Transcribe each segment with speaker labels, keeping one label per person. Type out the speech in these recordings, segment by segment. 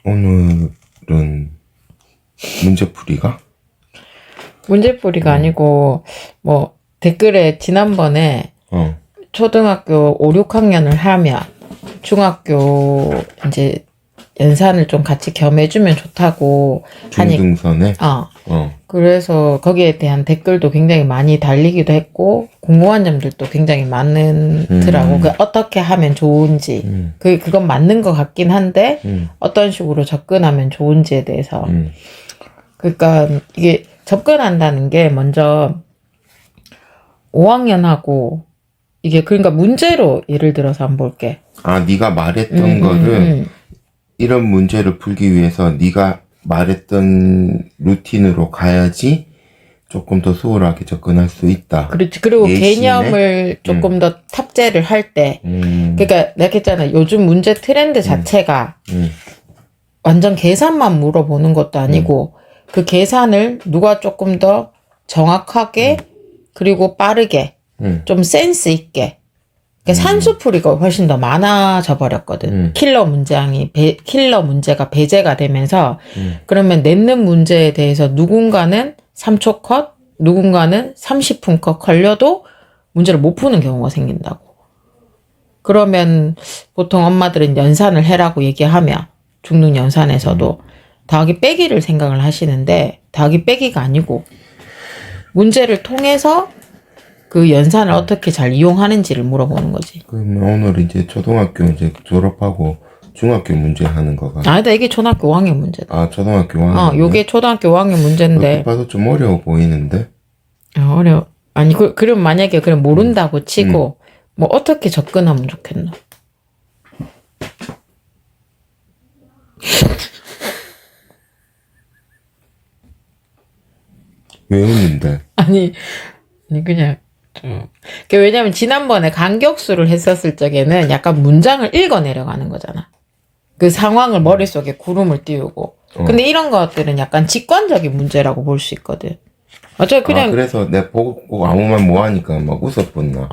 Speaker 1: 오늘은 문제풀이가?
Speaker 2: 문제풀이가 아니고, 뭐, 댓글에 지난번에 초등학교 5, 6학년을 하면 중학교 이제 연산을 좀 같이 겸해주면 좋다고
Speaker 1: 중등선에?
Speaker 2: 그래서 거기에 대한 댓글도 굉장히 많이 달리기도 했고, 궁금한 점들도 굉장히 많더라고. 그 어떻게 하면 좋은지. 그건 맞는 것 같긴 한데, 어떤 식으로 접근하면 좋은지에 대해서. 그러니까 이게 접근한다는 게 먼저 5학년하고 이게 그러니까 문제로 예를 들어서 한번 볼게.
Speaker 1: 아, 네가 말했던 거를 이런 문제를 풀기 위해서 네가 말했던 루틴으로 가야지 조금 더 수월하게 접근할 수 있다.
Speaker 2: 그렇지. 그리고
Speaker 1: 예시네?
Speaker 2: 개념을 조금 더 탑재를 할 때, 그러니까 내가 했잖아. 요즘 문제 트렌드 자체가 완전 계산만 물어보는 것도 아니고 그 계산을 누가 조금 더 정확하게 그리고 빠르게 좀 센스 있게 그러니까 산수풀이가 훨씬 더 많아져 버렸거든. 킬러 문제가 배제가 되면서 그러면 냈는 문제에 대해서 누군가는 3초 컷, 누군가는 30분 컷 걸려도 문제를 못 푸는 경우가 생긴다고. 그러면 보통 엄마들은 연산을 해라고 얘기하면 중등 연산에서도 더하기 빼기를 생각을 하시는데 더하기 빼기가 아니고 문제를 통해서 그 연산을 어떻게 잘 이용하는지를 물어보는 거지.
Speaker 1: 그러면 오늘 이제 초등학교 이제 졸업하고 중학교 문제 하는 거가.
Speaker 2: 아니다, 이게 초등학교 5학년 문제다.
Speaker 1: 아, 초등학교 5학년.
Speaker 2: 요게 초등학교 5학년 문제인데.
Speaker 1: 어떻게 봐도 좀 어려워 보이는데?
Speaker 2: 어려워. 아니, 그럼 만약에 그럼 모른다고 치고, 뭐 어떻게 접근하면 좋겠나?
Speaker 1: 왜 웃는데?
Speaker 2: 아니, 그냥. 왜냐면 지난번에 간격수를 했었을 적에는 약간 문장을 읽어내려가는 거잖아. 그 상황을 머릿속에 구름을 띄우고. 근데 이런 것들은 약간 직관적인 문제라고 볼 수 있거든. 어차피 그냥.
Speaker 1: 그래서 내가 보고 아무 말 뭐 하니까 막 웃었구나.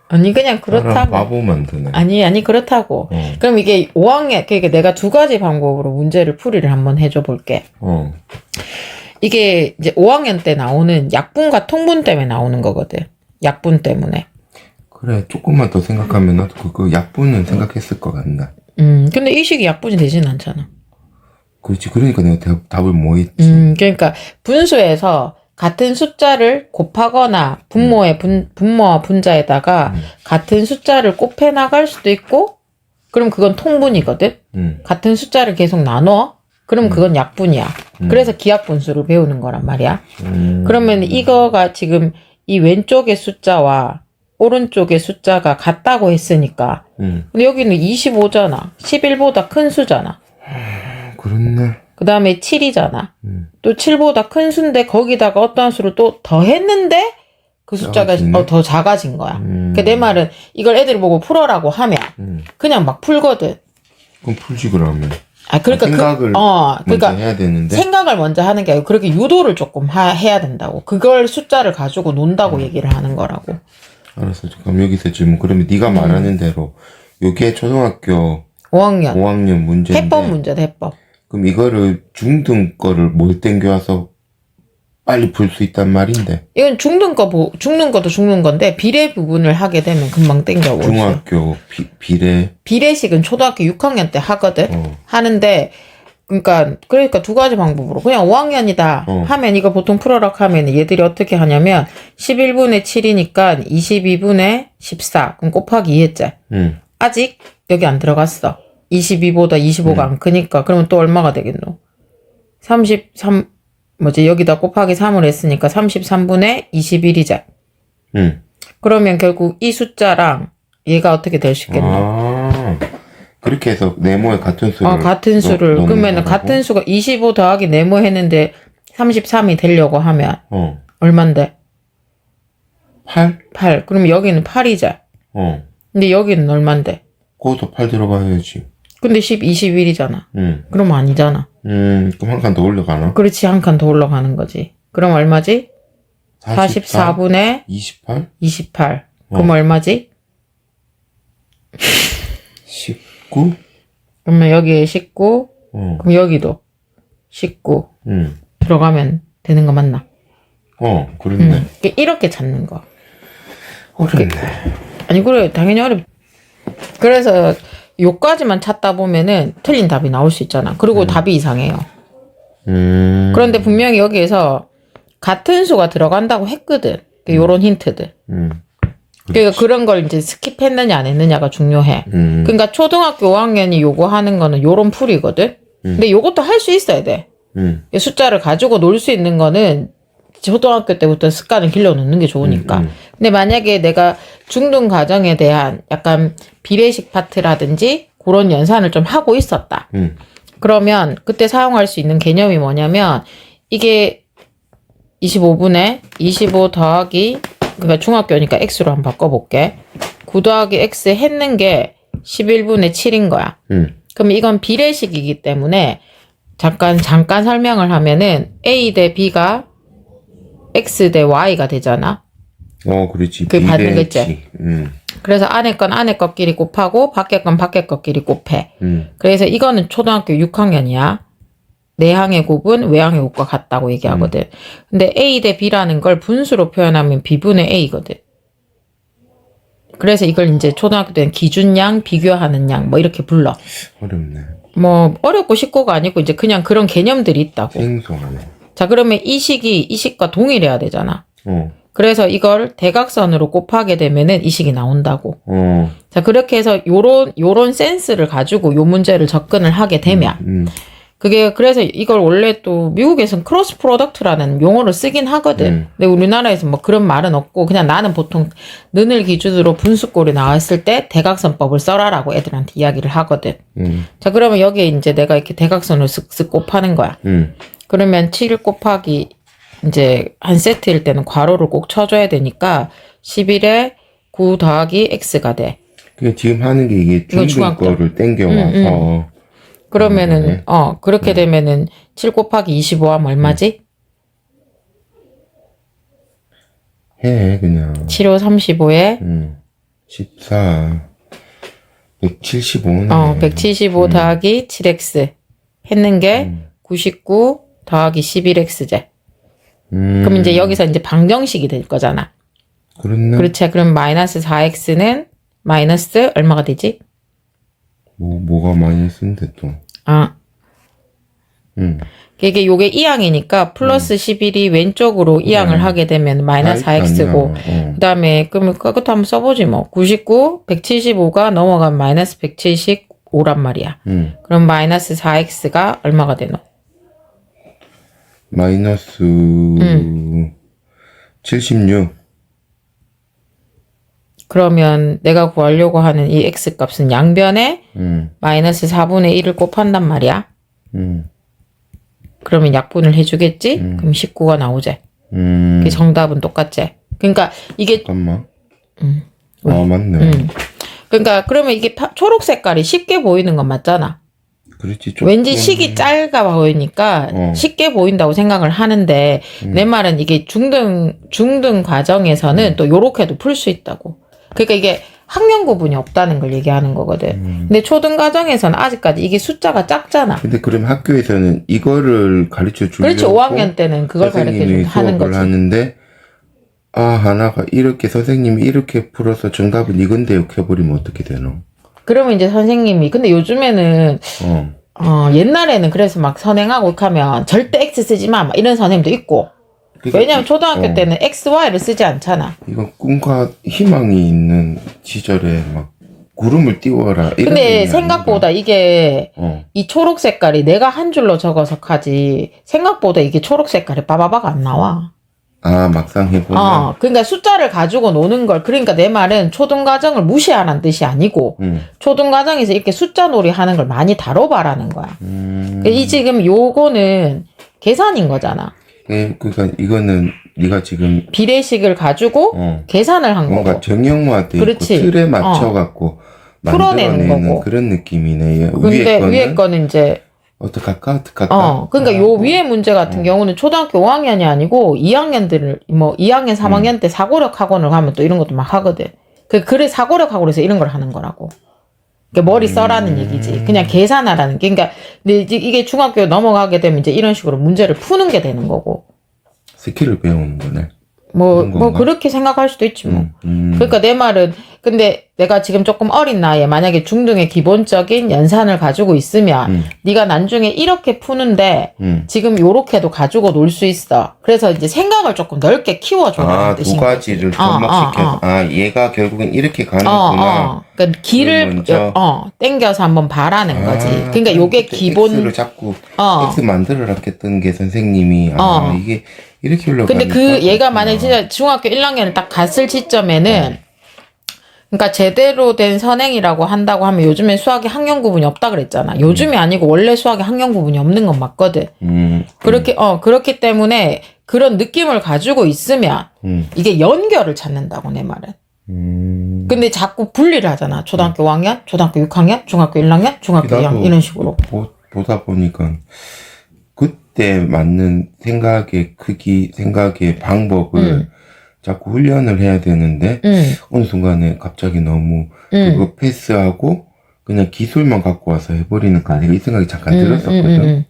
Speaker 2: 아니, 그냥 그렇다고.
Speaker 1: 바보 만드네.
Speaker 2: 아니, 그렇다고. 그럼 이게 5학년, 그러니까 내가 두 가지 방법으로 문제를 풀이를 한번 해줘 볼게. 이게 이제 5학년 때 나오는 약분과 통분 때문에 나오는 거거든. 약분 때문에.
Speaker 1: 그래, 조금만 더 생각하면 나도 그 약분은 생각했을 것 같나.
Speaker 2: 근데 이 식이 약분이 되진 않잖아.
Speaker 1: 그렇지. 그러니까 내가 답을 뭐 했지.
Speaker 2: 그러니까 분수에서 같은 숫자를 곱하거나 분모와 분자에다가 같은 숫자를 곱해 나갈 수도 있고, 그럼 그건 통분이거든. 같은 숫자를 계속 나눠. 그럼 그건 약분이야. 그래서 기하분수를 배우는 거란 말이야. 그러면 이거가 지금 이 왼쪽의 숫자와 오른쪽의 숫자가 같다고 했으니까. 근데 여기는 25잖아. 11보다 큰 수잖아.
Speaker 1: 그렇네.
Speaker 2: 그 다음에 7이잖아. 또 7보다 큰 수인데 거기다가 어떠한 수를 또 더했는데 그 숫자가 더 작아진 거야. 그러니까 내 말은 이걸 애들 보고 풀어라고 하면 그냥 막 풀거든.
Speaker 1: 그럼 풀지 그러면.
Speaker 2: 그러니까
Speaker 1: 생각을 먼저 해야 되는데.
Speaker 2: 생각을 먼저 하는 게 아니고 그렇게 유도를 조금 해야 된다고. 그걸 숫자를 가지고 논다고 얘기를 하는 거라고.
Speaker 1: 알았어. 그럼 여기서 지금 그러면 네가 말하는 대로 요게 초등학교 5학년 문제인데.
Speaker 2: 해법 문제다, 해법.
Speaker 1: 그럼 이거를 중등 거를 못 땡겨와서 빨리 풀 수 있단 말인데.
Speaker 2: 이건 죽는 것도 죽는 건데 비례 부분을 하게 되면 금방 땡겨올 수.
Speaker 1: 중학교 비례.
Speaker 2: 비례식은 초등학교 6학년 때 하거든. 하는데 그러니까 두 가지 방법으로 그냥 5학년이다 하면 이거 보통 풀어라 하면 얘들이 어떻게 하냐면 11분의 7이니까 22분의 14 그럼 곱하기 2했지. 아직 여기 안 들어갔어. 22보다 25가 안 크니까 그러면 또 얼마가 되겠노? 33 여기다 곱하기 3을 했으니까 33분의 21이자. 그러면 결국 이 숫자랑 얘가 어떻게 될 수 있겠노?
Speaker 1: 그렇게 해서 네모에 같은 수를.
Speaker 2: 같은 수를. 그러면 같은 수가 25 더하기 네모 했는데 33이 되려고 하면 얼만데? 8. 그럼 여기는 8이자. 근데 여기는 얼만데?
Speaker 1: 그것도 8 들어가야지.
Speaker 2: 근데 21이잖아. 그럼 아니잖아.
Speaker 1: 그럼 한 칸 더 올라가나?
Speaker 2: 그렇지, 한 칸 더 올라가는 거지. 그럼 얼마지? 44분의 28. 그럼 얼마지?
Speaker 1: 19?
Speaker 2: 그러면 여기에 19, 그럼 여기도 19 들어가면 되는 거 맞나?
Speaker 1: 그렇네.
Speaker 2: 이렇게 찾는 거.
Speaker 1: 어렵네.
Speaker 2: 아니, 그래, 당연히 어렵. 그래서 요까지만 찾다 보면은 틀린 답이 나올 수 있잖아. 그리고 답이 이상해요. 그런데 분명히 여기에서 같은 수가 들어간다고 했거든. 요런 힌트들. 그러니까 그런 걸 이제 스킵했느냐 안 했느냐가 중요해. 그러니까 초등학교 5학년이 요거 하는 거는 요런 풀이거든. 근데 요것도 할 수 있어야 돼. 숫자를 가지고 놀 수 있는 거는 초등학교 때부터 습관을 길러놓는 게 좋으니까. 근데 만약에 내가 중등 과정에 대한 약간 비례식 파트라든지 그런 연산을 좀 하고 있었다. 그러면 그때 사용할 수 있는 개념이 뭐냐면 이게 25분에 25 더하기 그러니까 중학교니까 x로 한번 바꿔볼게. 9 더하기 x 했는 게 11분의 7인 거야. 그럼 이건 비례식이기 때문에 잠깐 설명을 하면은 a 대 b가 x 대 y가 되잖아.
Speaker 1: 그렇지.
Speaker 2: 그 받는 거 있지. 그래서 안에 건 안에 것끼리 곱하고 밖에 건 밖에 것끼리 곱해. 그래서 이거는 초등학교 6학년이야. 내항의 곱은 외항의 곱과 같다고 얘기하거든. 근데 a 대 b라는 걸 분수로 표현하면 b분의 a거든. 그래서 이걸 이제 초등학교 때는 기준양, 비교하는 양 뭐 이렇게 불러.
Speaker 1: 어렵네.
Speaker 2: 뭐 어렵고 쉽고가 아니고 이제 그냥 그런 개념들이 있다고.
Speaker 1: 생소하네.
Speaker 2: 자, 그러면 이 식이 이 식과 동일해야 되잖아. 그래서 이걸 대각선으로 곱하게 되면은 이 식이 나온다고. 자, 그렇게 해서 요런 센스를 가지고 요 문제를 접근을 하게 되면 그게 그래서 이걸 원래 또 미국에서는 크로스 프로덕트라는 용어를 쓰긴 하거든. 근데 우리나라에서 뭐 그런 말은 없고 그냥 나는 보통 는을 기준으로 분수꼴이 나왔을 때 대각선법을 써라라고 애들한테 이야기를 하거든. 자, 그러면 여기에 이제 내가 이렇게 대각선을 쓱쓱 곱하는 거야. 그러면 7 곱하기 이제 한 세트일 때는 괄호를 꼭 쳐줘야 되니까 11에 9 더하기 x가 돼.
Speaker 1: 그게 지금 하는 게 이게 중등 거를 땡겨와서
Speaker 2: 그러면은 그렇게 되면은 7 곱하기 25 하면 얼마지?
Speaker 1: 해 그냥
Speaker 2: 7, 5, 35에
Speaker 1: 14 175네.
Speaker 2: 175 더하기 7x 했는 게 99 더하기 11x제. 그럼 이제 여기서 이제 방정식이 될 거잖아.
Speaker 1: 그렇네.
Speaker 2: 그렇지. 그럼 마이너스 4x는 마이너스 얼마가 되지?
Speaker 1: 뭐가 마이너스인데 또.
Speaker 2: 이게 요게 2항이니까 플러스 11이 왼쪽으로 2항을 하게 되면 마이너스 4x고 그 다음에 그러면 그것도 한번 써보지 뭐. 99, 175가 넘어가면 마이너스 175란 말이야. 그럼 마이너스 4x가 얼마가 되노?
Speaker 1: 마이너스 76.
Speaker 2: 그러면 내가 구하려고 하는 이 x 값은 양변에 마이너스 4분의 1을 곱한단 말이야. 그러면 약분을 해주겠지? 그럼 19가 나오지. 그 정답은 똑같지. 그러니까 이게
Speaker 1: 잠깐만. 맞네.
Speaker 2: 그러니까 그러면 이게 초록 색깔이 쉽게 보이는 건 맞잖아.
Speaker 1: 그렇지.
Speaker 2: 왠지 식이 짧아 보이니까 쉽게 보인다고 생각을 하는데 내 말은 이게 중등 과정에서는 또 요렇게도 풀 수 있다고. 그러니까 이게 학년 구분이 없다는 걸 얘기하는 거거든. 근데 초등 과정에서는 아직까지 이게 숫자가 작잖아.
Speaker 1: 근데 그럼 학교에서는 이거를 가르쳐 주려고
Speaker 2: 그렇지. 5학년 때는 그걸 가르쳐 하는 거지.
Speaker 1: 하는데 하나가 이렇게 선생님이 이렇게 풀어서 정답은 이건데 이렇게 해버리면 어떻게 되노?
Speaker 2: 그러면 이제 선생님이 근데 요즘에는 옛날에는 그래서 막 선행하고 이렇게 하면 절대 X 쓰지 마 막 이런 선생님도 있고.
Speaker 1: 그러니까
Speaker 2: 왜냐면 초등학교 때는 X, Y를 쓰지 않잖아.
Speaker 1: 이건 꿈과 희망이 있는 시절에 막 구름을 띄워라. 이런
Speaker 2: 근데 생각보다 이게 이 초록 색깔이 내가 한 줄로 적어서 하지 생각보다 이게 초록 색깔이 빠바바가 안 나와.
Speaker 1: 막상 해보면.
Speaker 2: 그러니까 숫자를 가지고 노는 걸, 그러니까 내 말은 초등과정을 무시하라는 뜻이 아니고, 초등과정에서 이렇게 숫자 놀이 하는 걸 많이 다뤄봐라는 거야. 그러니까 이 지금 요거는 계산인 거잖아.
Speaker 1: 그러니까 이거는 네가 지금
Speaker 2: 비례식을 가지고 계산을 한
Speaker 1: 뭔가
Speaker 2: 거고.
Speaker 1: 정형화돼 있고 틀에 맞춰갖고
Speaker 2: 풀어내는
Speaker 1: 만들어내는
Speaker 2: 거고.
Speaker 1: 그런 느낌이네.
Speaker 2: 근데 위에 거는 이제
Speaker 1: 어떡할까?
Speaker 2: 그러니까 요 위에 문제 같은 경우는 초등학교 5학년이 아니고 2학년들을 뭐 2학년 3학년 때 사고력 학원을 가면 또 이런 것도 막 하거든. 그래 사고력 학원에서 이런 걸 하는 거라고. 그러니까 머리 써라는 얘기지. 그냥 계산하라는 게. 그러니까 근데 이제 이게 중학교 넘어가게 되면 이제 이런 식으로 문제를 푸는 게 되는 거고.
Speaker 1: 스킬을 배우는 거네.
Speaker 2: 뭐
Speaker 1: 건가?
Speaker 2: 그렇게 생각할 수도 있지 뭐. 그러니까 내 말은 근데 내가 지금 조금 어린 나이에 만약에 중등의 기본적인 연산을 가지고 있으면 네가 나중에 이렇게 푸는데 지금 요렇게도 가지고 놀 수 있어. 그래서 이제 생각을 조금 넓게 키워줘라는
Speaker 1: 두
Speaker 2: 뜻인
Speaker 1: 가지를
Speaker 2: 거지.
Speaker 1: 접목시켜서 얘가 결국엔 이렇게 가는구나.
Speaker 2: 그러니까 길을
Speaker 1: 먼저.
Speaker 2: 땡겨서 한번 봐라는 거지. 그러니까 요게
Speaker 1: 그때
Speaker 2: 기본.
Speaker 1: X를 자꾸 X 만들어라 했던 게 선생님이 이게 이렇게 올라가니까.
Speaker 2: 근데 그 얘가 만약에 진짜 중학교 1학년을 딱 갔을 시점에는 그러니까 제대로 된 선행이라고 한다고 하면 요즘에 수학에 학년 구분이 없다 그랬잖아. 요즘이 아니고 원래 수학에 학년 구분이 없는 건 맞거든. 그렇기 때문에 그런 느낌을 가지고 있으면 이게 연결을 찾는다고 내 말은. 근데 자꾸 분리를 하잖아. 초등학교 5학년, 초등학교 6학년, 중학교 1학년, 중학교 2학년 이런 식으로.
Speaker 1: 보다 보니까 그때 맞는 생각의 크기, 생각의 방법을 자꾸 훈련을 해야 되는데 어느 순간에 갑자기 너무 그거 패스하고 그냥 기술만 갖고 와서 해버리는 거 아닌가 이 생각이 잠깐 들었었거든.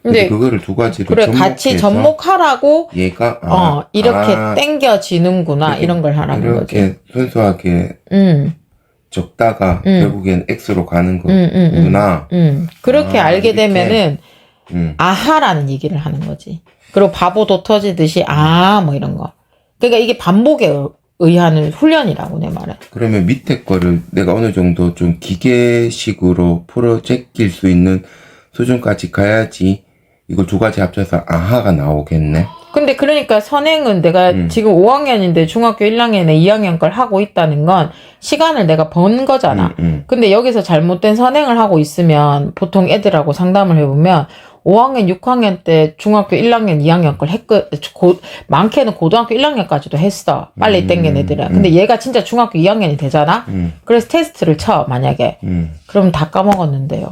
Speaker 1: 근데 그거를 두 가지를
Speaker 2: 그래 같이 접목하라고
Speaker 1: 얘가
Speaker 2: 이렇게 땡겨지는구나 이런 걸 하라는 거지.
Speaker 1: 이렇게 순수하게 적다가 결국엔 X로 가는 거구나.
Speaker 2: 그렇게 알게
Speaker 1: 이렇게.
Speaker 2: 되면은 아하라는 얘기를 하는 거지. 그리고 바보도 터지듯이 뭐 이런 거. 그러니까 이게 반복에 의한 훈련이라고 내 말은.
Speaker 1: 그러면 밑에 거를 내가 어느 정도 좀 기계식으로 풀어 제낄 수 있는 수준까지 가야지 이걸 두 가지 합쳐서 아하가 나오겠네.
Speaker 2: 근데 그러니까 선행은 내가 지금 5학년인데 중학교 1학년에 2학년 걸 하고 있다는 건 시간을 내가 번 거잖아. 근데 여기서 잘못된 선행을 하고 있으면 보통 애들하고 상담을 해보면 5학년, 6학년 때 중학교 1학년, 2학년 걸 많게는 고등학교 1학년까지도 했어. 빨리 땡긴 애들은. 근데 얘가 진짜 중학교 2학년이 되잖아? 그래서 테스트를 쳐, 만약에. 그럼 다 까먹었는데요.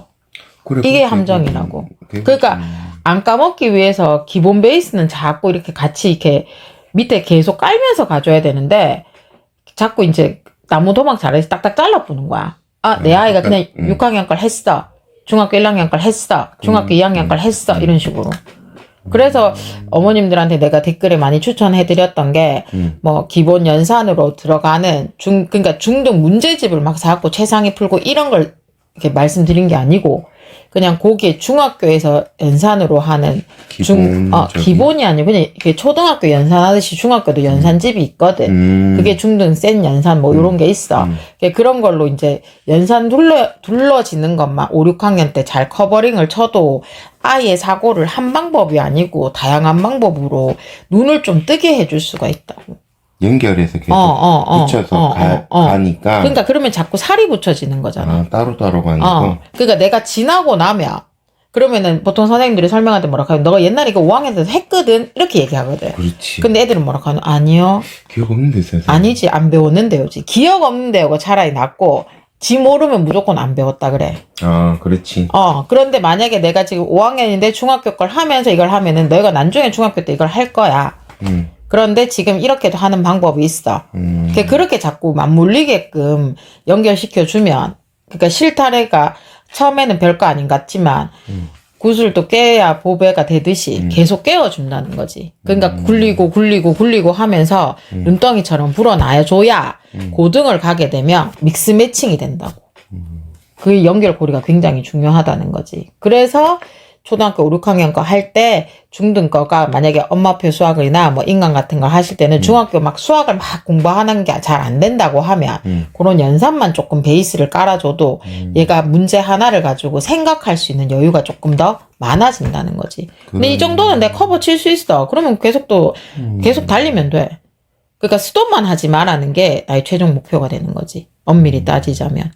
Speaker 1: 그래,
Speaker 2: 이게 함정이라고. 그러니까 안 까먹기 위해서 기본 베이스는 자꾸 이렇게 같이 이렇게 밑에 계속 깔면서 가줘야 되는데 자꾸 이제 나무 도막 잘해서 딱딱 잘라보는 거야. 내 아이가 그냥 6학년 걸 했어. 중학교 1학년 걸 했어. 중학교 2학년 걸 했어. 이런 식으로. 그래서 어머님들한테 내가 댓글에 많이 추천해드렸던 게, 기본 연산으로 들어가는 그러니까 중등 문제집을 막 자꾸 최상위 풀고 이런 걸 이렇게 말씀드린 게 아니고, 그냥 거기에 중학교에서 연산으로 하는 기본이 아니고 그냥 이렇게 초등학교 연산하듯이 중학교도 연산집이 있거든. 그게 중등 센 연산 요런 게 있어. 그런 걸로 이제 연산 둘러지는 것만 5, 6학년 때 잘 커버링을 쳐도 아이의 사고를 한 방법이 아니고 다양한 방법으로 눈을 좀 뜨게 해줄 수가 있다고.
Speaker 1: 연결해서 계속 붙여서 가니까.
Speaker 2: 그러니까 그러면 자꾸 살이 붙여지는 거잖아.
Speaker 1: 따로따로 가니까.
Speaker 2: 그러니까 내가 지나고 나면 그러면은 보통 선생님들이 설명할 때 뭐라고 하면 너가 옛날에 이거 5학년 때도 했거든 이렇게 얘기하거든.
Speaker 1: 그렇지.
Speaker 2: 근데 애들은 뭐라고 하면 아니요.
Speaker 1: 기억 없는데 선생님.
Speaker 2: 아니지 안 배웠는데요지. 기억 없는데요가 차라리 낫고 지 모르면 무조건 안 배웠다 그래.
Speaker 1: 그렇지.
Speaker 2: 그런데 만약에 내가 지금 5학년인데 중학교 걸 하면서 이걸 하면은 너희가 나중에 중학교 때 이걸 할 거야. 그런데 지금 이렇게도 하는 방법이 있어. 그렇게 자꾸 맞물리게끔 연결시켜주면, 그러니까 실타래가 처음에는 별거 아닌 같지만, 구슬도 깨야 보배가 되듯이 계속 깨워준다는 거지. 그러니까 굴리고 하면서 눈덩이처럼 불어놔줘야 고등을 가게 되면 믹스 매칭이 된다고. 그 연결고리가 굉장히 중요하다는 거지. 그래서 초등학교 5, 6학년 거 할 때 중등 거가 만약에 엄마표 수학이나 인강 같은 걸 하실 때는 중학교 막 수학을 막 공부하는 게 잘 안 된다고 하면 그런 연산만 조금 베이스를 깔아줘도 얘가 문제 하나를 가지고 생각할 수 있는 여유가 조금 더 많아진다는 거지. 근데 이 정도는 내 커버 칠 수 있어. 그러면 계속 달리면 돼. 그러니까 수도만 하지 말라는 게 나의 최종 목표가 되는 거지. 엄밀히 따지자면.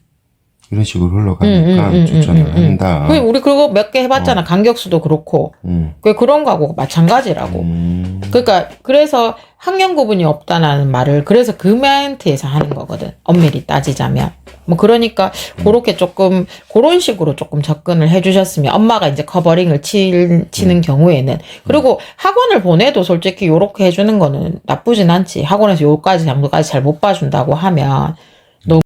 Speaker 1: 이런 식으로 흘러가니까 추천을 한다.
Speaker 2: 우리 그거 몇 개 해봤잖아. 간격수도 그렇고. 그런 거하고 마찬가지라고. 그러니까 그래서 학년 구분이 없다는 말을 그래서 그 멘트에서 하는 거거든. 엄밀히 따지자면. 그러니까 그렇게 조금 그런 식으로 조금 접근을 해주셨으면 엄마가 이제 커버링을 치는 경우에는 그리고 학원을 보내도 솔직히 요렇게 해주는 거는 나쁘진 않지. 학원에서 요까지 정도까지 잘 못 봐준다고 하면